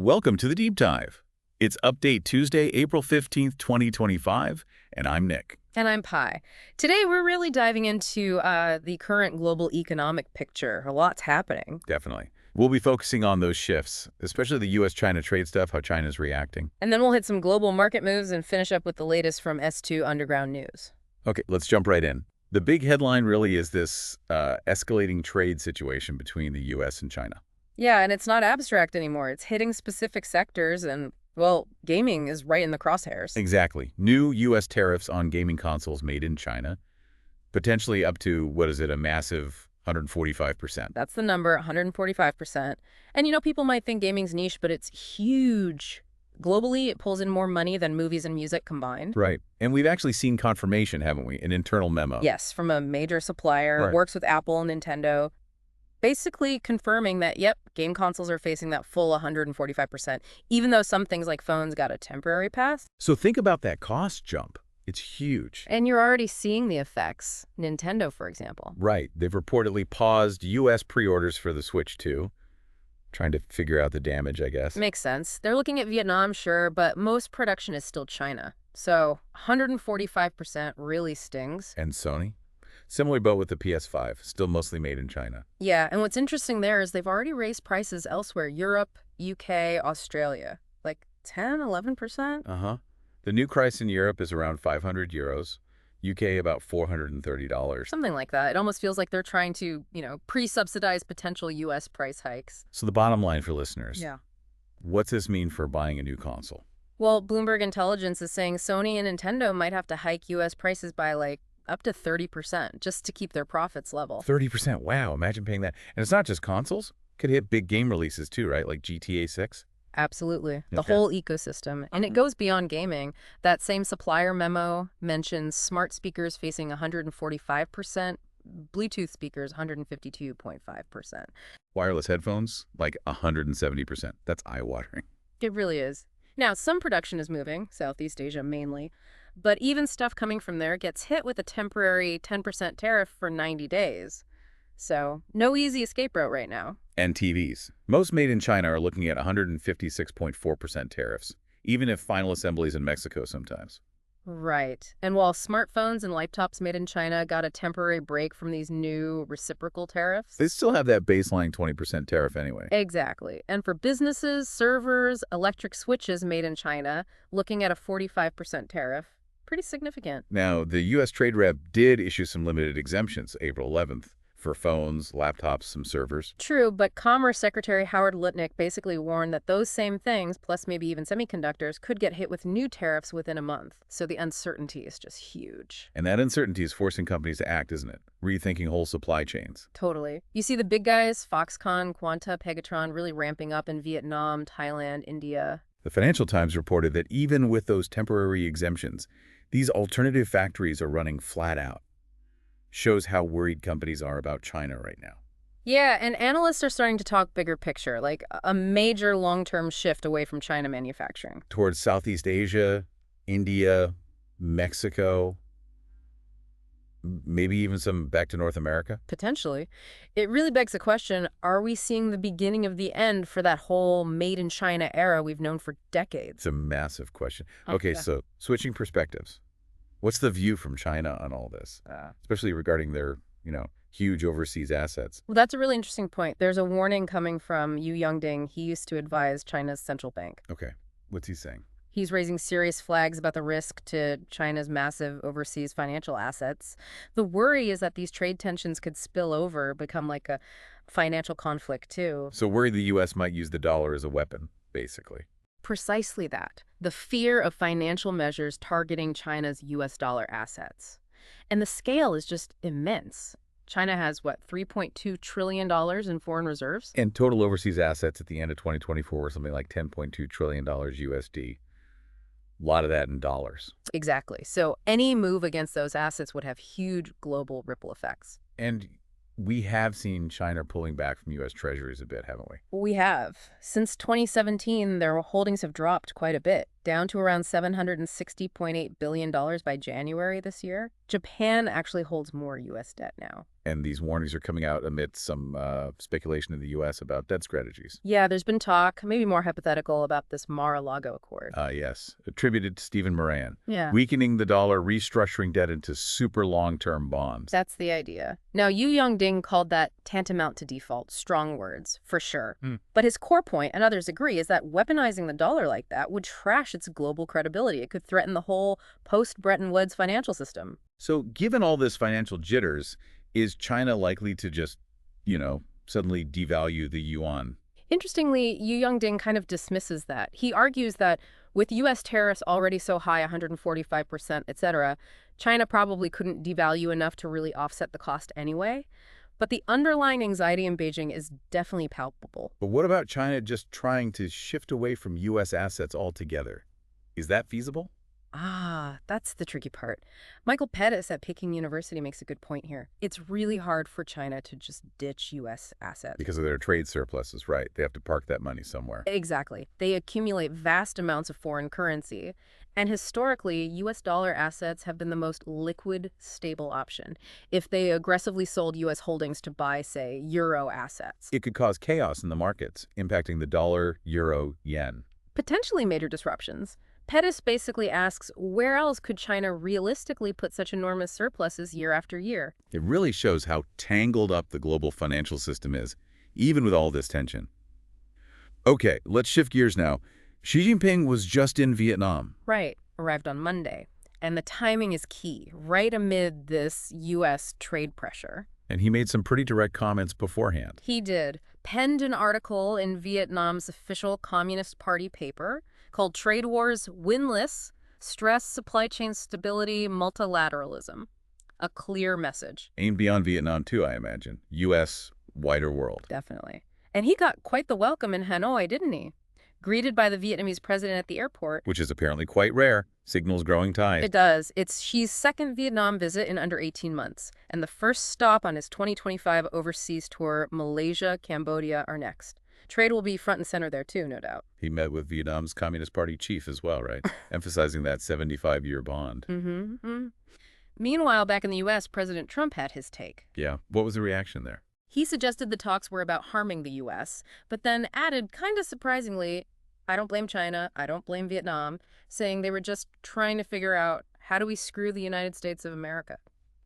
Welcome to the Deep Dive. It's Update Tuesday, April 15th, 2025, and I'm Nick. And I'm Pi. Today, we're really diving into the current global economic picture. A lot's happening. Definitely. We'll be focusing on those shifts, especially the U.S.-China trade stuff, how China's reacting. And then we'll hit some global market moves and finish up with the latest from S2 Underground News. Okay, let's jump right in. The big headline really is this escalating trade situation between the U.S. and China. Yeah, and it's not abstract anymore. It's hitting specific sectors and, well, gaming is right in the crosshairs. Exactly. New U.S. tariffs on gaming consoles made in China, potentially up to, what is it, a massive 145%. That's the number, 145%. And, you know, people might think gaming's niche, but it's huge. Globally, it pulls in more money than movies and music combined. Right. And we've actually seen confirmation, haven't we? An internal memo. Yes, from a major supplier, Right. works with Apple and Nintendo, basically confirming that, yep, game consoles are facing that full 145%, even though some things like phones got a temporary pass. So think about that cost jump. It's huge. And you're already seeing the effects. Nintendo, for example. Right. They've reportedly paused U.S. pre-orders for the Switch 2, trying to figure out the damage, I guess. Makes sense. They're looking at Vietnam, sure, but most production is still China. So 145% really stings. And Sony? Similar boat with the PS5, still mostly made in China. Yeah, and what's interesting there is they've already raised prices elsewhere. Europe, UK, Australia. Like 10, 11%? Uh-huh. The new price in Europe is around 500 euros, UK about $430. Something like that. It almost feels like they're trying to, pre-subsidize potential U.S. price hikes. So the bottom line for listeners, Yeah. what's this mean for buying a new console? Well, Bloomberg Intelligence is saying Sony and Nintendo might have to hike U.S. prices by up to 30% just to keep their profits level. 30%, wow, imagine paying that. And it's not just consoles. Could hit big game releases too, right? Like GTA 6? Absolutely. The Okay. whole ecosystem. And it goes beyond gaming. That same supplier memo mentions smart speakers facing 145%, Bluetooth speakers 152.5%. Wireless headphones, like 170%. That's eye-watering. It really is. Now, some production is moving, Southeast Asia mainly, but even stuff coming from there gets hit with a temporary 10% tariff for 90 days. So, no easy escape route right now. And TVs. Most made in China are looking at 156.4% tariffs, even if final assemblies in Mexico sometimes. Right. And while smartphones and laptops made in China got a temporary break from these new reciprocal tariffs. They still have that baseline 20% tariff anyway. Exactly. And for businesses, servers, electric switches made in China, looking at a 45% tariff. Pretty significant. Now, the U.S. Trade Rep did issue some limited exemptions April 11th for phones, laptops, some servers. True, but Commerce Secretary Howard Lutnick basically warned that those same things, plus maybe even semiconductors, could get hit with new tariffs within a month. So the uncertainty is just huge. And that uncertainty is forcing companies to act, isn't it? Rethinking whole supply chains. Totally. You see the big guys, Foxconn, Quanta, Pegatron, really ramping up in Vietnam, Thailand, India. The Financial Times reported that even with those temporary exemptions, these alternative factories are running flat out. Shows how worried companies are about China right now. Yeah, and analysts are starting to talk bigger picture, like a major long-term shift away from China manufacturing. Towards Southeast Asia, India, Mexico, maybe even some back to North America. Potentially. It really begs the question, are we seeing the beginning of the end for that whole made-in-China era we've known for decades? It's a massive question. Okay, Okay. so switching perspectives. What's the view from China on all this, especially regarding their, huge overseas assets? Well, that's a really interesting point. There's a warning coming from Yu Yongding. He used to advise China's central bank. Okay, what's he saying? He's raising serious flags about the risk to China's massive overseas financial assets. The worry is that these trade tensions could spill over, become like a financial conflict too. So worried the U.S. might use the dollar as a weapon, basically. Precisely that. The fear of financial measures targeting China's U.S. dollar assets. And the scale is just immense. China has, what, $3.2 trillion in foreign reserves? And total overseas assets at the end of 2024 were something like $10.2 trillion USD. A lot of that in dollars. Exactly. So any move against those assets would have huge global ripple effects. And we have seen China pulling back from U.S. treasuries a bit, haven't we? We have. Since 2017, their holdings have dropped quite a bit, down to around $760.8 billion by January this year. Japan actually holds more U.S. debt now. And these warnings are coming out amid some speculation in the U.S. about debt strategies. Yeah, there's been talk, maybe more hypothetical, about this Mar-a-Lago Accord. Yes, attributed to Stephen Moran. Yeah. Weakening the dollar, restructuring debt into super long-term bonds. That's the idea. Now, Yu Yongding called that tantamount to default. Strong words, for sure. But his core point, and others agree, is that weaponizing the dollar like that would trash its global credibility. It could threaten the whole post-Bretton Woods financial system. So given all this financial jitters, is China likely to just, suddenly devalue the yuan? Interestingly, Yu Yongding kind of dismisses that. He argues that with U.S. tariffs already so high, 145%, et cetera, China probably couldn't devalue enough to really offset the cost anyway. But the underlying anxiety in Beijing is definitely palpable. But what about China just trying to shift away from U.S. assets altogether? Is that feasible? That's the tricky part. Michael Pettis at Peking University makes a good point here. It's really hard for China to just ditch U.S. assets. Because of their trade surpluses, right? They have to park that money somewhere. Exactly. They accumulate vast amounts of foreign currency. And historically, U.S. dollar assets have been the most liquid, stable option if they aggressively sold U.S. holdings to buy, say, euro assets. It could cause chaos in the markets, impacting the dollar, euro, yen. Potentially major disruptions. Pettis basically asks, where else could China realistically put such enormous surpluses year after year? It really shows how tangled up the global financial system is, even with all this tension. Okay, let's shift gears now. Xi Jinping was just in Vietnam. Right, arrived on Monday. And the timing is key, right amid this U.S. trade pressure. And he made some pretty direct comments beforehand. He did. Penned an article in Vietnam's official Communist Party paper called Trade Wars Winless, Stress Supply Chain Stability, Multilateralism. A clear message. Aimed beyond Vietnam too, I imagine. U.S., wider world. Definitely. And he got quite the welcome in Hanoi, didn't he? Greeted by the Vietnamese president at the airport. Which is apparently quite rare. Signals growing tide. It does. It's Xi's second Vietnam visit in under 18 months. And the first stop on his 2025 overseas tour, Malaysia, Cambodia are next. Trade will be front and center there too, no doubt. He met with Vietnam's Communist Party chief as well, right? Emphasizing that 75-year bond. Meanwhile, back in the U.S., President Trump had his take. Yeah. What was the reaction there? He suggested the talks were about harming the U.S., but then added, kind of surprisingly, I don't blame China, I don't blame Vietnam, saying they were just trying to figure out how do we screw the United States of America.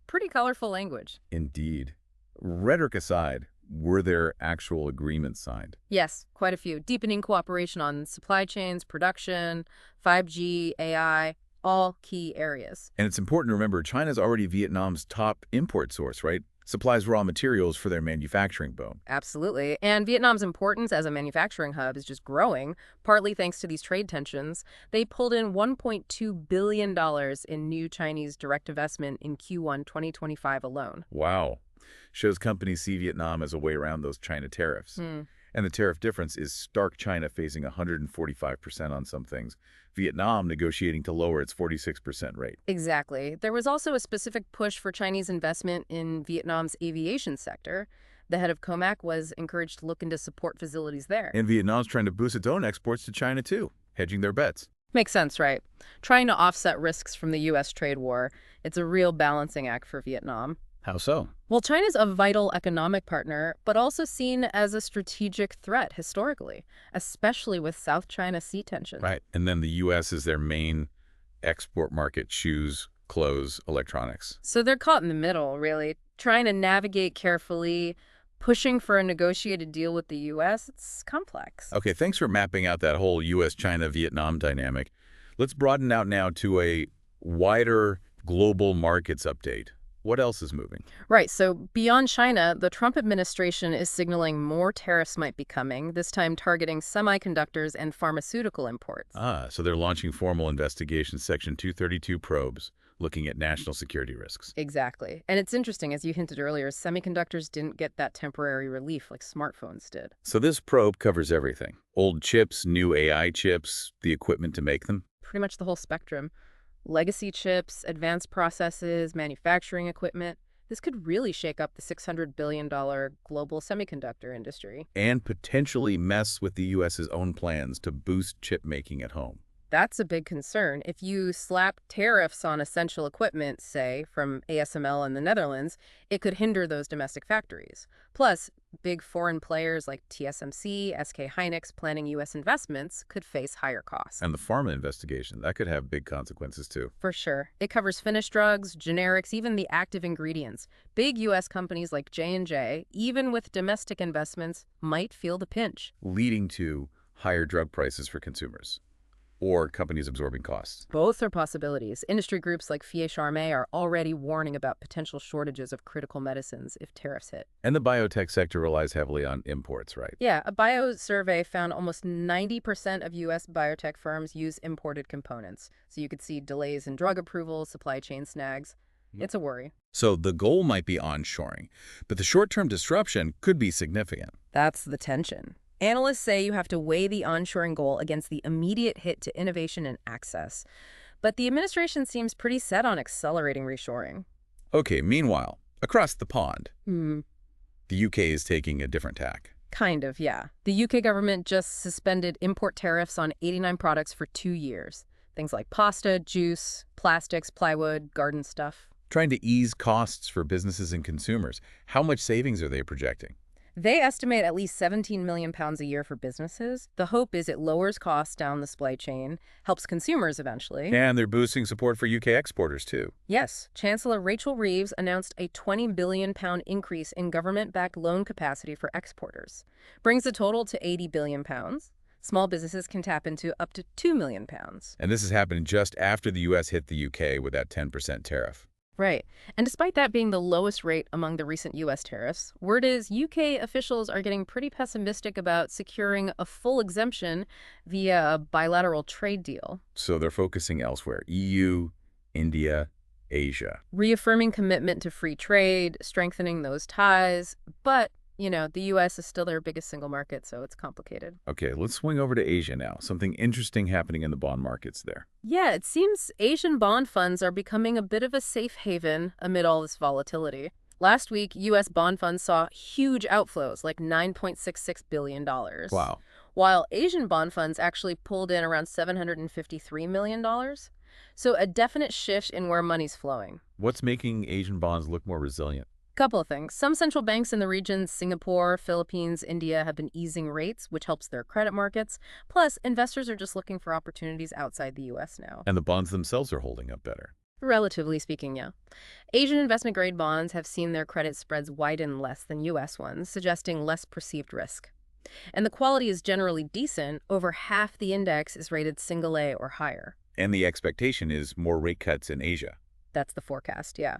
Pretty colorful language. Indeed. Rhetoric aside, were there actual agreements signed? Yes, quite a few. Deepening cooperation on supply chains, production, 5G, AI, all key areas. And it's important to remember China's already Vietnam's top import source, right? Supplies raw materials for their manufacturing boom. Absolutely. And Vietnam's importance as a manufacturing hub is just growing, partly thanks to these trade tensions. They pulled in $1.2 billion in new Chinese direct investment in Q1 2025 alone. Wow. Shows companies see Vietnam as a way around those China tariffs. And the tariff difference is stark China facing 145% on some things, Vietnam negotiating to lower its 46% rate. Exactly. There was also a specific push for Chinese investment in Vietnam's aviation sector. The head of COMAC was encouraged to look into support facilities there. And Vietnam's trying to boost its own exports to China too, hedging their bets. Makes sense, right? Trying to offset risks from the U.S. trade war. It's a real balancing act for Vietnam. How so? Well, China's a vital economic partner, but also seen as a strategic threat historically, especially with South China Sea tensions. Right. And then the U.S. is their main export market, shoes, clothes, electronics. So they're caught in the middle, really, trying to navigate carefully, pushing for a negotiated deal with the U.S. It's complex. Okay, thanks for mapping out that whole U.S.-China-Vietnam dynamic. Let's broaden out now to a wider global markets update. What else is moving? Right. So beyond China, the Trump administration is signaling more tariffs might be coming, this time targeting semiconductors and pharmaceutical imports. So they're launching formal investigations, Section 232 probes, looking at national security risks. Exactly. And it's interesting, as you hinted earlier, semiconductors didn't get that temporary relief like smartphones did. So this probe covers everything. Old chips, new AI chips, the equipment to make them. Pretty much the whole spectrum. Legacy chips, advanced processes, manufacturing equipment. This could really shake up the $600 billion global semiconductor industry. And potentially mess with the U.S.'s own plans to boost chip making at home. That's a big concern. If you slap tariffs on essential equipment, say, from ASML in the Netherlands, it could hinder those domestic factories. Plus, big foreign players like TSMC, SK Hynix planning U.S. investments could face higher costs. And the pharma investigation, that could have big consequences too. For sure. It covers finished drugs, generics, even the active ingredients. Big U.S. companies like J&J, even with domestic investments, might feel the pinch. Leading to higher drug prices for consumers or companies absorbing costs. Both are possibilities. Industry groups like Fiat Charme are already warning about potential shortages of critical medicines if tariffs hit. And the biotech sector relies heavily on imports, right? Yeah, a bio survey found almost 90% of U.S. biotech firms use imported components. So you could see delays in drug approvals, supply chain snags. It's a worry. So the goal might be onshoring, but the short-term disruption could be significant. That's the tension. Analysts say you have to weigh the onshoring goal against the immediate hit to innovation and access. But the administration seems pretty set on accelerating reshoring. Okay, meanwhile, across the pond, Hmm. the UK is taking a different tack. Kind of, yeah. The UK government just suspended import tariffs on 89 products for 2 years. Things like pasta, juice, plastics, plywood, garden stuff. Trying to ease costs for businesses and consumers. How much savings are they projecting? They estimate at least £17 million a year for businesses. The hope is it lowers costs down the supply chain, helps consumers eventually. And they're boosting support for UK exporters, too. Yes, Chancellor Rachel Reeves announced a £20 billion increase in government-backed loan capacity for exporters. Brings the total to £80 billion. Small businesses can tap into up to £2 million. And this is happening just after the US hit the UK with that 10% tariff. Right. And despite that being the lowest rate among the recent U.S. tariffs, word is UK officials are getting pretty pessimistic about securing a full exemption via a bilateral trade deal. So they're focusing elsewhere. EU, India, Asia. Reaffirming commitment to free trade, strengthening those ties. But, the U.S. is still their biggest single market, so it's complicated. Okay, let's swing over to Asia now. Something interesting happening in the bond markets there. Yeah, it seems Asian bond funds are becoming a bit of a safe haven amid all this volatility. Last week, U.S. bond funds saw huge outflows, like $9.66 billion. Wow. While Asian bond funds actually pulled in around $753 million. So a definite shift in where money's flowing. What's making Asian bonds look more resilient? Couple of things. Some central banks in the region, Singapore, Philippines, India, have been easing rates, which helps their credit markets. Plus, investors are just looking for opportunities outside the U.S. now. And the bonds themselves are holding up better. Relatively speaking, yeah. Asian investment-grade bonds have seen their credit spreads widen less than U.S. ones, suggesting less perceived risk. And the quality is generally decent. Over half the index is rated single A or higher. And the expectation is more rate cuts in Asia. That's the forecast, yeah.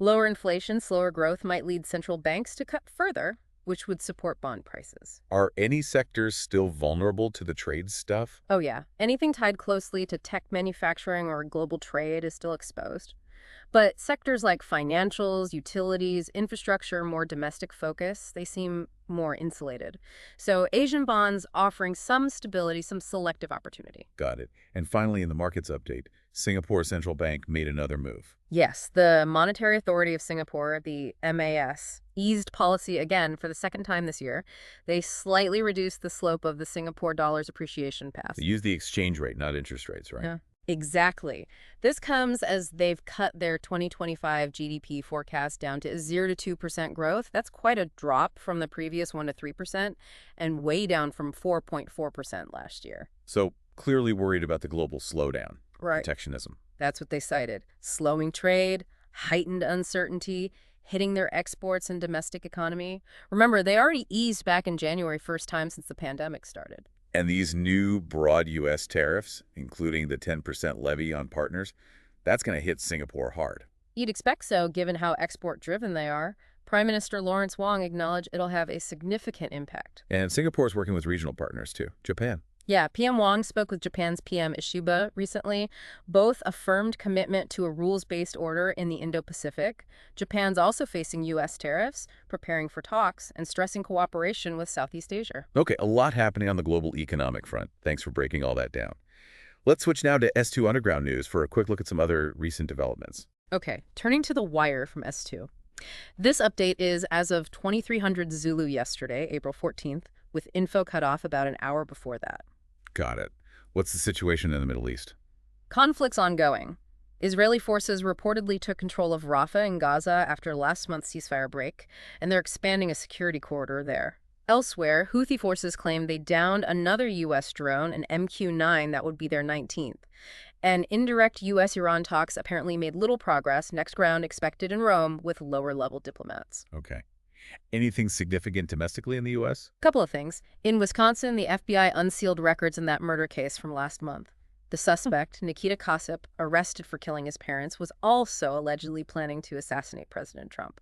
Lower inflation, slower growth might lead central banks to cut further, which would support bond prices. Are any sectors still vulnerable to the trade stuff? Oh yeah, anything tied closely to tech manufacturing or global trade is still exposed. But sectors like financials, utilities, infrastructure, more domestic focus, they seem more insulated. So Asian bonds offering some stability, some selective opportunity. Got it. And finally, in the markets update, Singapore Central Bank made another move. Yes, the Monetary Authority of Singapore, the MAS, eased policy again for the second time this year. They slightly reduced the slope of the Singapore dollar's appreciation path. They use the exchange rate, not interest rates, right? Yeah. Exactly. This comes as they've cut their 2025 GDP forecast down to 0 to 2% growth. That's quite a drop from the previous 1 to 3% and way down from 4.4% last year. So clearly worried about the global slowdown. Right. Protectionism. That's what they cited. Slowing trade, heightened uncertainty, hitting their exports and domestic economy. Remember, they already eased back in January, first time since the pandemic started. And these new broad U.S. tariffs, including the 10% levy on partners, that's going to hit Singapore hard. You'd expect so, given how export-driven they are. Prime Minister Lawrence Wong acknowledged it'll have a significant impact. And Singapore's working with regional partners, too. Japan. Yeah, PM Wong spoke with Japan's PM Ishiba recently. Both affirmed commitment to a rules-based order in the Indo-Pacific. Japan's also facing U.S. tariffs, preparing for talks, and stressing cooperation with Southeast Asia. Okay, a lot happening on the global economic front. Thanks for breaking all that down. Let's switch now to S2 Underground news for a quick look at some other recent developments. Okay, turning to The Wire from S2. This update is as of 2300 Zulu yesterday, April 14th, with info cut off about an hour before that. Got it. What's the situation in the Middle East? Conflicts ongoing. Israeli forces reportedly took control of Rafah in Gaza after last month's ceasefire break, and they're expanding a security corridor there. Elsewhere, Houthi forces claim they downed another U.S. drone, an MQ-9 that would be their 19th. And indirect U.S.-Iran talks apparently made little progress, next round expected in Rome with lower-level diplomats. Okay. Anything significant domestically in the U.S.? Couple of things. In Wisconsin, the FBI unsealed records in that murder case from last month. The suspect, Nikita Kasip, arrested for killing his parents, was also allegedly planning to assassinate President Trump.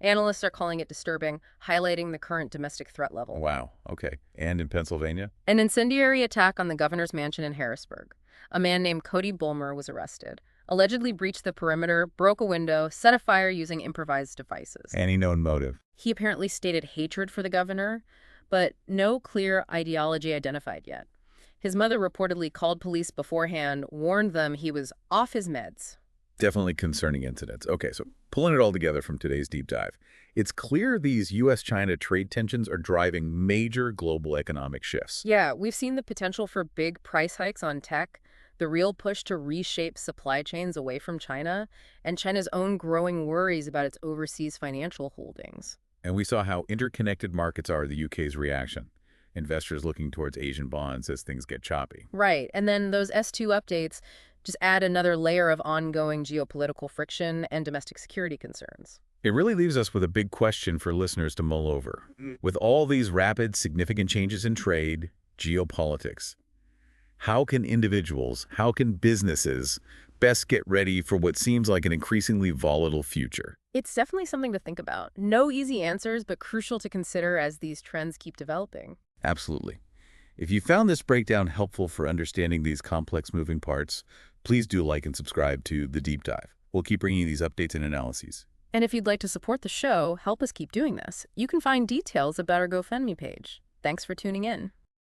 Analysts are calling it disturbing, highlighting the current domestic threat level. Wow. Okay. And in Pennsylvania? An incendiary attack on the governor's mansion in Harrisburg. A man named Cody Bulmer was arrested, allegedly breached the perimeter, broke a window, set a fire using improvised devices. Any known motive? He apparently stated hatred for the governor, but no clear ideology identified yet. His mother reportedly called police beforehand, warned them he was off his meds. Definitely concerning incidents. Okay, so pulling it all together from today's deep dive, it's clear these U.S.-China trade tensions are driving major global economic shifts. Yeah, we've seen the potential for big price hikes on tech, the real push to reshape supply chains away from China, and China's own growing worries about its overseas financial holdings. And we saw how interconnected markets are, the UK's reaction. Investors looking towards Asian bonds as things get choppy. Right, and then those S2 updates just add another layer of ongoing geopolitical friction and domestic security concerns. It really leaves us with a big question for listeners to mull over. With all these rapid, significant changes in trade, geopolitics, how can individuals, how can businesses best get ready for what seems like an increasingly volatile future? It's definitely something to think about. No easy answers, but crucial to consider as these trends keep developing. Absolutely. If you found this breakdown helpful for understanding these complex moving parts, please do like and subscribe to The Deep Dive. We'll keep bringing you these updates and analyses. And if you'd like to support the show, help us keep doing this, you can find details about our GoFundMe page. Thanks for tuning in.